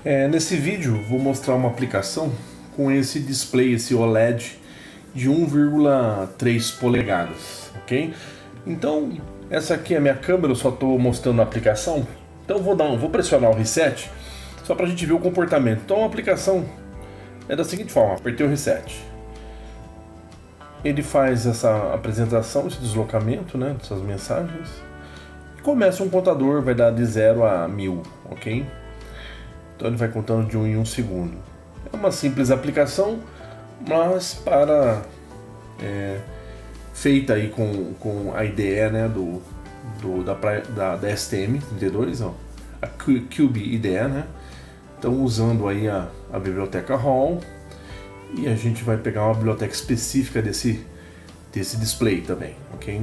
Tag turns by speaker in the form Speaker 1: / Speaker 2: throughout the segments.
Speaker 1: Nesse vídeo vou mostrar uma aplicação com esse display, esse OLED de 1,3 polegadas, ok? Então essa aqui é a minha câmera, eu só estou mostrando a aplicação. Então vou pressionar o reset só para a gente ver o comportamento. Então a aplicação é da seguinte forma: apertei o reset, ele faz essa apresentação, esse deslocamento, né, dessas mensagens, e começa um contador, vai dar de 0 a 1000, ok? Então ele vai contando de 1 em 1 segundo. É uma simples aplicação, mas feita aí com a IDE, né, da STM32, ó, a Cube IDE, né? Então usando aí a biblioteca ROM, e a gente vai pegar uma biblioteca específica desse display também, ok?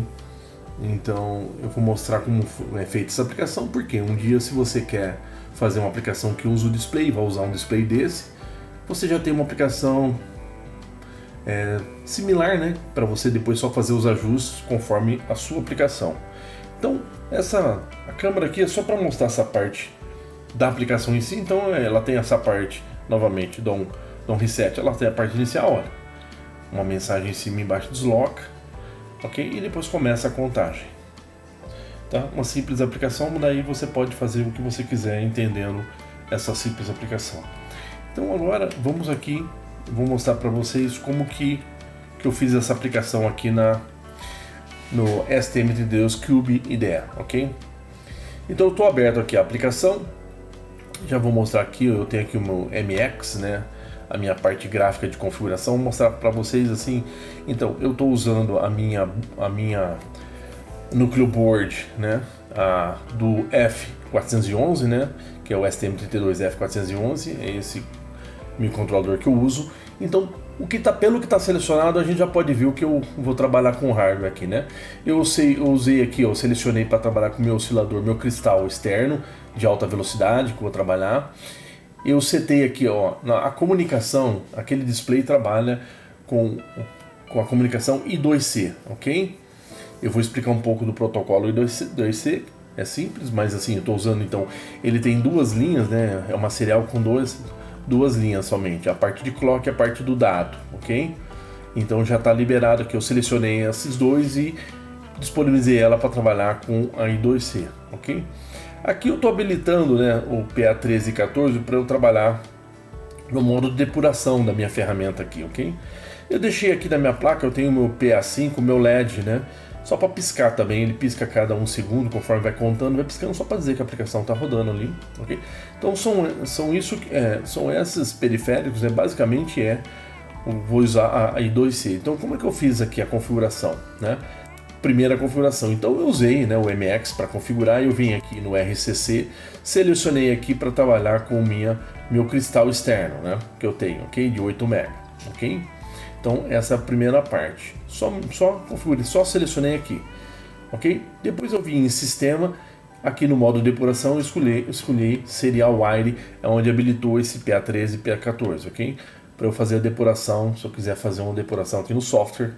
Speaker 1: Então eu vou mostrar como é feita essa aplicação, porque um dia, se você quer fazer uma aplicação que usa o display, vai usar um display desse, você já tem uma aplicação similar, né, para você depois só fazer os ajustes conforme a sua aplicação. Então a câmera aqui é só para mostrar essa parte da aplicação em si. Então ela tem essa parte, novamente, dá um reset, ela tem a parte inicial, olha, uma mensagem em cima e embaixo, desloca, ok? E depois começa a contagem. Tá? Uma simples aplicação, daí você pode fazer o que você quiser entendendo essa simples aplicação. Então agora vamos aqui, vou mostrar para vocês como que eu fiz essa aplicação aqui no STM32 Cube IDE, ok? Então eu estou aberto aqui a aplicação, já vou mostrar aqui, eu tenho aqui o meu MX, né, a minha parte gráfica de configuração, vou mostrar para vocês assim. Então eu estou usando a minha núcleo board, né, do F411, né, que é o STM32F411, é esse microcontrolador que eu uso. Então, pelo que está selecionado, a gente já pode ver o que eu vou trabalhar com o hardware aqui, né? Eu usei aqui, eu selecionei para trabalhar com o meu oscilador, meu cristal externo de alta velocidade, que eu vou trabalhar. Eu setei aqui, ó, a comunicação, aquele display trabalha com a comunicação I2C, ok? Eu vou explicar um pouco do protocolo I2C, é simples, mas assim, eu estou usando, então, ele tem duas linhas, né? É uma serial com duas linhas somente, a parte de clock e a parte do dado, ok? Então já está liberado aqui, eu selecionei esses dois e disponibilizei ela para trabalhar com a I2C, ok? Aqui eu estou habilitando, né, o PA13 e 14 para eu trabalhar no modo de depuração da minha ferramenta aqui, ok? Eu deixei aqui na minha placa, eu tenho o meu PA5, o meu LED, né? Só para piscar também, ele pisca a cada 1 segundo, conforme vai contando, vai piscando só para dizer que a aplicação está rodando ali, ok? Então são esses periféricos, né? Basicamente eu vou usar a I2C. Então como é que eu fiz aqui a configuração, né? Primeira configuração, então eu usei, né, o MX para configurar, eu vim aqui no RCC, selecionei aqui para trabalhar com meu cristal externo, né, que eu tenho, ok, de 8 MB, ok? Então essa é a primeira parte, só configurei, só selecionei aqui, ok? Depois eu vim em sistema, aqui no modo depuração eu escolhi serial wire, é onde habilitou esse PA13 e PA14, ok? Para eu fazer a depuração, se eu quiser fazer uma depuração aqui no software,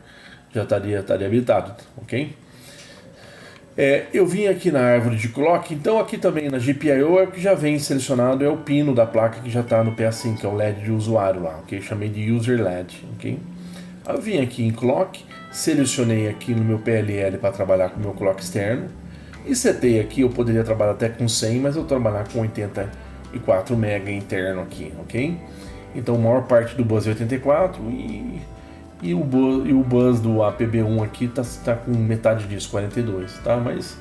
Speaker 1: já estaria habilitado, ok? Eu vim aqui na árvore de clock, então aqui também na GPIO é o que já vem selecionado, é o pino da placa que já está no PA5, que é o LED de usuário lá, ok? Chamei de User LED, ok? Aí eu vim aqui em clock, selecionei aqui no meu PLL para trabalhar com o meu clock externo, e setei aqui, eu poderia trabalhar até com 100, mas eu vou trabalhar com 84 MB interno aqui, ok? Então a maior parte do bus é 84 e o bus do APB1 aqui tá com metade disso, 42, tá? Mas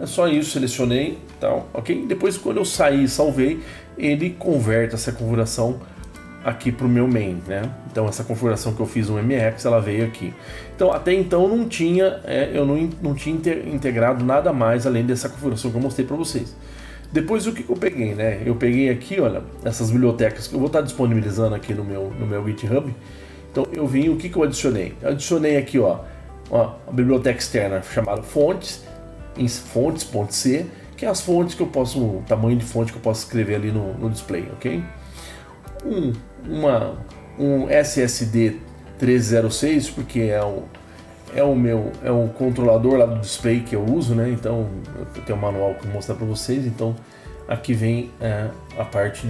Speaker 1: é só isso, selecionei, tal, ok? Depois, quando eu sair e salvei, ele converte essa configuração aqui para o meu main, né? Então essa configuração que eu fiz no MX, ela veio aqui. Então até então não tinha, eu não tinha integrado nada mais além dessa configuração que eu mostrei para vocês. Depois o que eu peguei, né? Eu peguei aqui, olha, essas bibliotecas que eu vou estar disponibilizando aqui no meu GitHub. Então eu vim, o que eu adicionei? Eu adicionei aqui, ó, a biblioteca externa chamada fontes, em fontes.c, que é as fontes que eu posso, o tamanho de fonte que eu posso escrever ali no display, ok? Um SSD 1306, porque é o controlador lá do display que eu uso, né? Então eu tenho um manual que eu vou mostrar para vocês. Então aqui vem a parte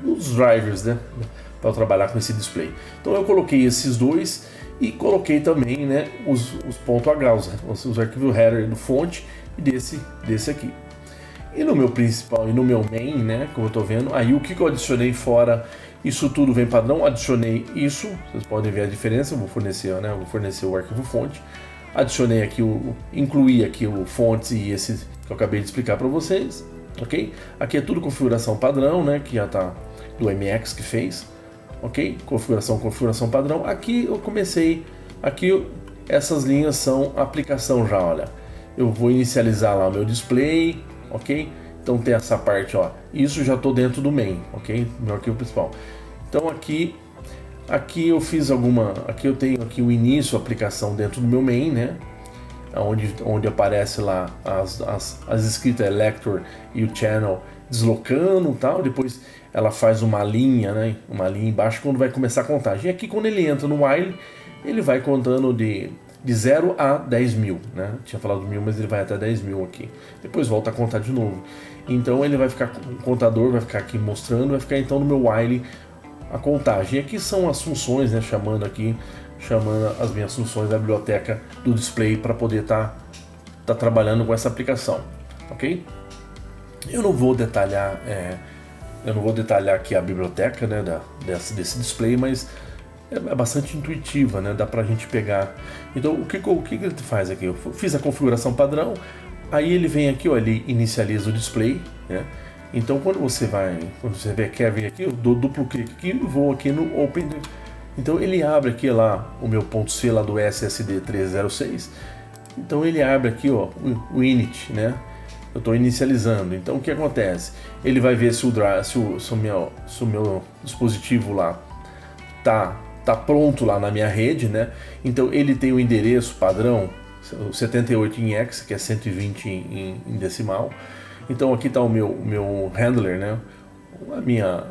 Speaker 1: dos drivers, né, para trabalhar com esse display. Então eu coloquei esses dois e coloquei também, né, os .h, os arquivos header do fonte e desse aqui. E no meu principal e no meu main, né, como eu estou vendo, aí o que eu adicionei fora, isso tudo vem padrão, adicionei isso, vocês podem ver a diferença, eu vou fornecer, né, o arquivo fonte, adicionei aqui, incluí aqui o fontes e esse que eu acabei de explicar para vocês, ok? Aqui é tudo configuração padrão, né, que já está do MX que fez, ok? Configuração padrão. Aqui eu comecei, aqui essas linhas são aplicação já, olha, eu vou inicializar lá o meu display, ok? Então tem essa parte, ó, isso já estou dentro do main, ok? Meu arquivo principal. Então aqui eu fiz aqui eu tenho aqui o início, a aplicação dentro do meu main, né? Onde aparece lá as escritas Elector e o channel deslocando e tal. Depois ela faz uma linha, né? Uma linha embaixo quando vai começar a contagem. E aqui quando ele entra no while, ele vai contando de 0 a 10 mil, né? Tinha falado 1000, mas ele vai até 10 mil aqui. Depois volta a contar de novo. Então ele vai ficar, o contador vai ficar aqui mostrando, vai ficar então no meu while a contagem. E aqui são as funções, né? Chamando as minhas funções da biblioteca do display para poder tá trabalhando com essa aplicação, ok? Eu não vou detalhar aqui a biblioteca, né, desse display, mas é bastante intuitiva, né? Dá pra gente pegar. Então o que ele faz aqui? Eu fiz a configuração padrão, aí ele vem aqui, ó, ele inicializa o display, né? Então quando você quer vir aqui, eu dou duplo clique aqui e vou aqui no Open. Então ele abre aqui lá o meu ponto C lá do SSD 306. Então ele abre aqui, ó, o init, né? Eu estou inicializando. Então o que acontece? Ele vai ver se o meu dispositivo lá tá pronto lá na minha rede, né? Então ele tem o endereço padrão 78 em hex, que é 120 em decimal. Então aqui está o meu handler, né?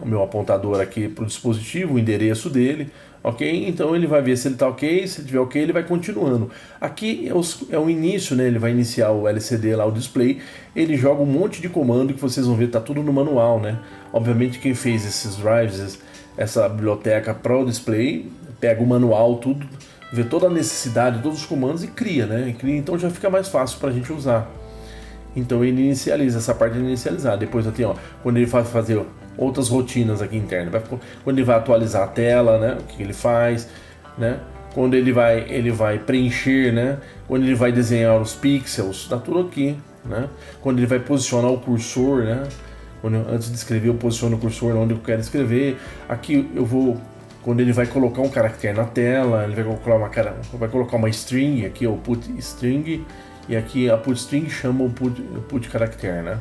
Speaker 1: O meu apontador aqui para o dispositivo, o endereço dele, ok? Então ele vai ver se ele está ok, se ele estiver ok, ele vai continuando. Aqui é o início, né? Ele vai iniciar o LCD lá, o display, ele joga um monte de comando que vocês vão ver, tá tudo no manual, né? Obviamente quem fez esses drives, essa biblioteca para o display, pega o manual, tudo, vê toda a necessidade, todos os comandos e cria, né? Então já fica mais fácil para a gente usar. Então ele inicializa, essa parte de inicializar. Depois tem, ó, quando ele vai fazer outras rotinas aqui internas, quando ele vai atualizar a tela, né, o que ele faz, né? Quando ele vai preencher, né? Quando ele vai desenhar os pixels, tá tudo aqui, né? Quando ele vai posicionar o cursor, né? Antes de escrever eu posiciono o cursor onde eu quero escrever. Aqui quando ele vai colocar um caractere na tela, ele vai colocar uma string, aqui é o put string. E aqui a put string chama o put caractere, né?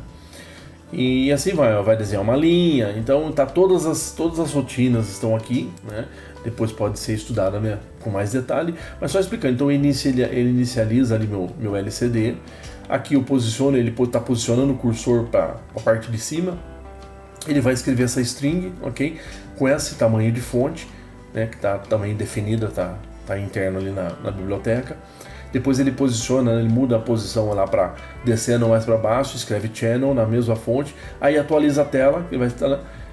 Speaker 1: E assim vai desenhar uma linha. Então tá todas as rotinas estão aqui, né? Depois pode ser estudada com mais detalhe, mas só explicando. Então ele inicializa ali meu LCD. Aqui eu posiciono, ele está posicionando o cursor para a parte de cima. Ele vai escrever essa string, ok? Com esse tamanho de fonte, né? Que tá tamanho definido, tá interno ali na biblioteca. Depois ele posiciona, ele muda a posição lá para descendo mais para baixo, escreve channel na mesma fonte, aí atualiza a tela,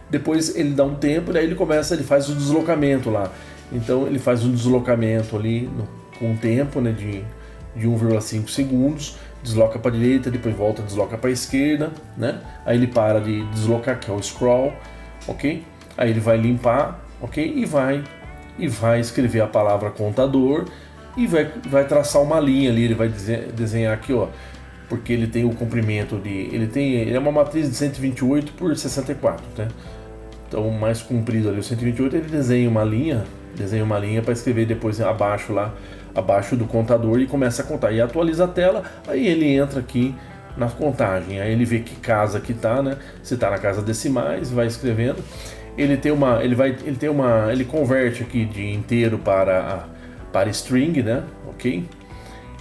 Speaker 1: depois ele dá um tempo, daí ele faz o deslocamento lá. Então ele faz um deslocamento ali com um tempo, né, de 1,5 segundos, desloca para a direita, depois volta, desloca para a esquerda, né? Aí ele para de deslocar, que é o scroll, ok? Aí ele vai limpar, ok? E vai escrever a palavra contador. E vai traçar uma linha ali, ele vai desenhar aqui, ó, porque ele tem o comprimento ele é uma matriz de 128 por 64, né? Então o mais comprido ali, o 128, ele desenha uma linha para escrever depois abaixo do contador e começa a contar. E atualiza a tela, aí ele entra aqui na contagem, aí ele vê que casa que tá, né? Se tá na casa decimais, vai escrevendo. Ele converte aqui de inteiro para string, né? Ok?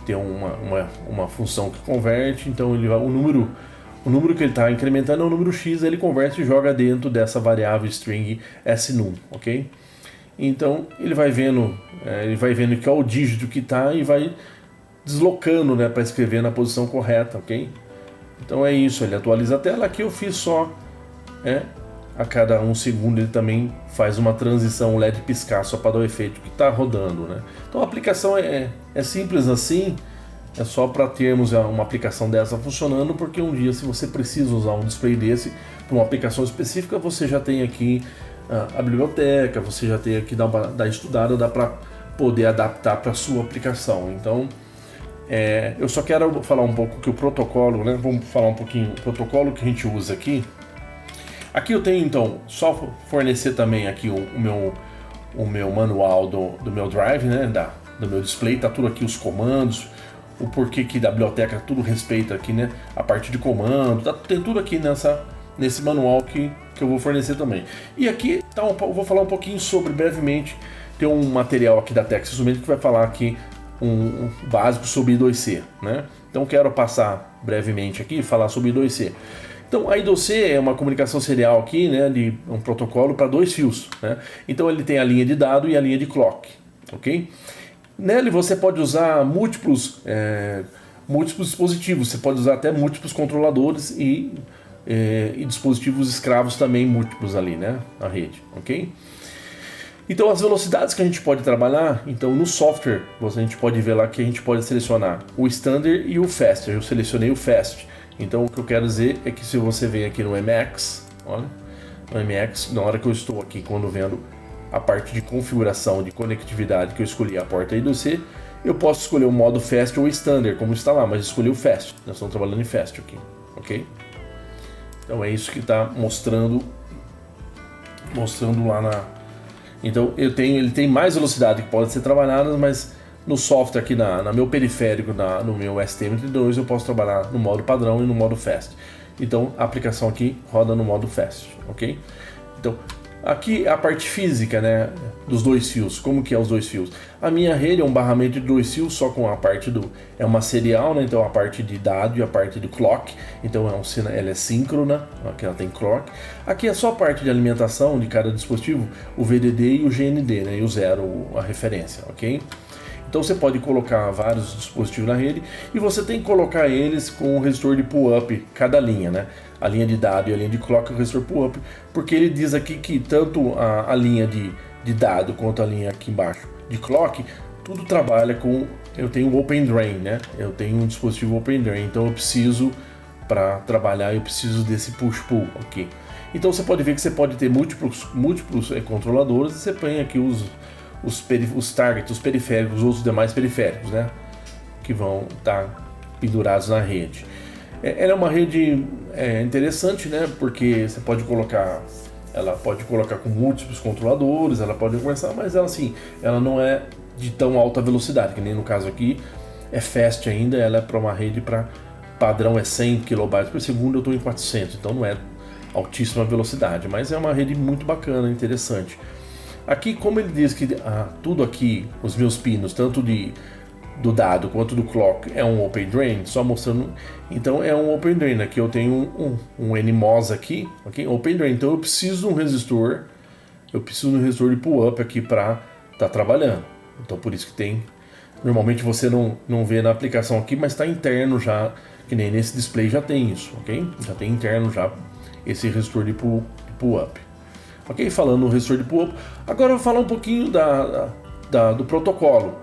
Speaker 1: Tem uma função que converte, então o número que ele está incrementando é o número x, ele converte e joga dentro dessa variável string snum, ok? Então ele vai vendo que é o dígito que está e vai deslocando, né, para escrever na posição correta, ok? Então é isso, ele atualiza a tela. Aqui eu fiz só, a cada 1 segundo ele também faz uma transição, o LED piscar só para dar o efeito que está rodando, né? Então a aplicação é simples assim, é só para termos uma aplicação dessa funcionando, porque um dia, se você precisa usar um display desse para uma aplicação específica, você já tem aqui a biblioteca, você já tem aqui, dá estudada, dá para poder adaptar para a sua aplicação. Então eu só quero falar um pouco que o protocolo, né? Vamos falar um pouquinho do protocolo que a gente usa aqui. Aqui eu tenho, então, só fornecer também aqui o meu manual do meu drive, né? Do meu display, tá tudo aqui, os comandos, o porquê que da biblioteca tudo respeita aqui, né? A parte de comando, tem tudo aqui nesse manual que eu vou fornecer também. E aqui eu vou falar um pouquinho sobre, brevemente, tem um material aqui da Texas Instruments que vai falar aqui um básico sobre I2C, né? Então quero passar brevemente aqui e falar sobre I2C. Então a I2C é uma comunicação serial aqui, né, de um protocolo para 2 fios, né? Então ele tem a linha de dado e a linha de clock, ok? Nele você pode usar múltiplos dispositivos, você pode usar até múltiplos controladores e dispositivos escravos também múltiplos ali, né, na rede, ok? Então as velocidades que a gente pode trabalhar, então no software a gente pode ver lá que a gente pode selecionar o Standard e o Fast. Eu selecionei o Fast. Então o que eu quero dizer é que se você vem aqui no MX, olha, no MX, na hora que eu estou aqui, quando vendo a parte de configuração de conectividade que eu escolhi a porta I2C, eu posso escolher o modo Fast ou Standard, como está lá, mas escolhi o Fast. Nós estamos trabalhando em Fast aqui, ok? Então é isso que está mostrando lá na... Então ele tem mais velocidade que pode ser trabalhada, mas no software aqui no meu periférico, no meu STM32, eu posso trabalhar no modo padrão e no modo Fast. Então a aplicação aqui roda no modo Fast, ok? Então aqui a parte física, né, dos 2 fios. Como que é os 2 fios? A minha rede é um barramento de 2 fios, só com a parte é uma serial, né? Então a parte de dado e a parte de clock. Então ela é síncrona, aqui ela tem clock. Aqui é só a parte de alimentação de cada dispositivo, o VDD e o GND, né? E o 0, a referência, ok? Então você pode colocar vários dispositivos na rede e você tem que colocar eles com o resistor de pull-up, cada linha, né? A linha de dado e a linha de clock, o resistor pull-up, porque ele diz aqui que tanto a linha de dado quanto a linha aqui embaixo de clock, tudo trabalha com... Eu tenho o Open Drain, né? Eu tenho um dispositivo Open Drain, então eu preciso, para trabalhar, eu preciso desse push-pull, ok? Então você pode ver que você pode ter múltiplos controladores e você põe aqui os targets, os periféricos, os demais periféricos, né, que vão estar pendurados na rede. Ela é uma rede interessante, né, porque você pode colocar, ela pode colocar com múltiplos controladores, ela pode conversar, mas ela não é de tão alta velocidade, que nem no caso aqui é fast ainda, ela é para uma rede para padrão é 100 kB por segundo, eu estou em 400, então não é altíssima velocidade, mas é uma rede muito bacana, interessante. Aqui, como ele diz que tudo aqui, os meus pinos, tanto do dado quanto do clock, é um Open Drain, só mostrando, então é um Open Drain. Aqui eu tenho um NMOS aqui, ok? Open Drain, então eu preciso de um resistor, de pull-up aqui para estar trabalhando. Então por isso que tem, normalmente você não vê na aplicação aqui, mas está interno já, que nem nesse display já tem isso, ok? Já tem interno já esse resistor de pull-up. Ok? Falando no resistor de pull-up, agora eu vou falar um pouquinho do protocolo.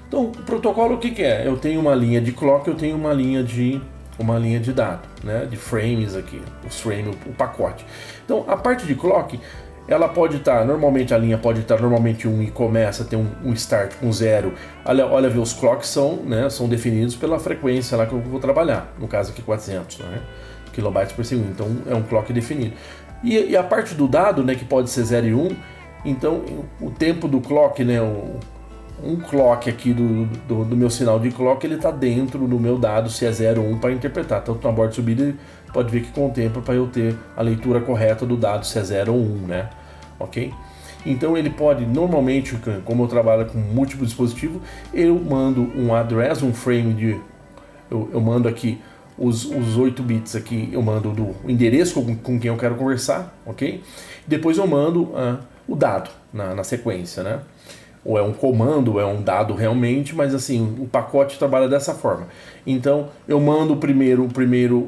Speaker 1: Então, o protocolo o que é? Eu tenho uma linha de clock, eu tenho uma linha de dado, né? De frames aqui, os frames, o pacote. Então, a parte de clock, ela pode estar, normalmente a linha pode estar normalmente 1 e começa a ter um start com 0. Olha, os clocks são definidos pela frequência lá que eu vou trabalhar, no caso aqui 400, né? Kilobytes por segundo, então é um clock definido. E a parte do dado, né, que pode ser 0 e 1, então o tempo do clock, né, um clock aqui do meu sinal de clock, ele está dentro do meu dado, se é 0 ou 1, para interpretar. Tanto na borda de subida, ele pode ver que contempla para eu ter a leitura correta do dado, se é 0 ou 1, né? Ok? Então ele pode, normalmente, como eu trabalho com múltiplos dispositivos, eu mando um address, um frame eu mando aqui os 8 bits aqui, eu mando o endereço com quem eu quero conversar, ok? Depois eu mando o dado na sequência, né? ou é um comando, ou é um dado realmente, mas assim, o pacote trabalha dessa forma. Então, eu mando primeiro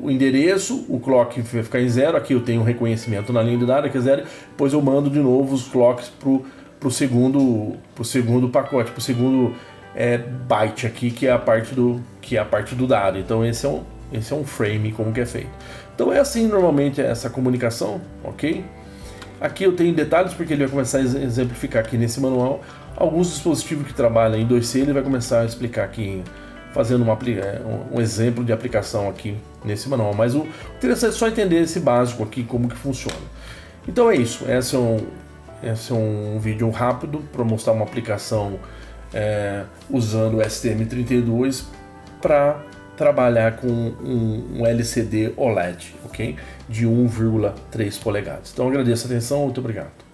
Speaker 1: o endereço, o clock vai ficar em 0, aqui eu tenho um reconhecimento na linha de dados, que é 0, depois eu mando de novo os clocks pro segundo pacote, pro segundo byte aqui, que é a parte do dado. Então esse é um frame, como que é feito. Então é assim normalmente essa comunicação, ok? Aqui eu tenho detalhes porque ele vai começar a exemplificar aqui nesse manual alguns dispositivos que trabalham em 2C. Ele vai começar a explicar aqui, fazendo um exemplo de aplicação aqui nesse manual. Mas o interessante é só entender esse básico aqui, como que funciona. Então é isso. Esse é um vídeo rápido para mostrar uma aplicação usando o STM32 para trabalhar com um LCD OLED, ok? De 1,3 polegadas. Então agradeço a atenção, muito obrigado.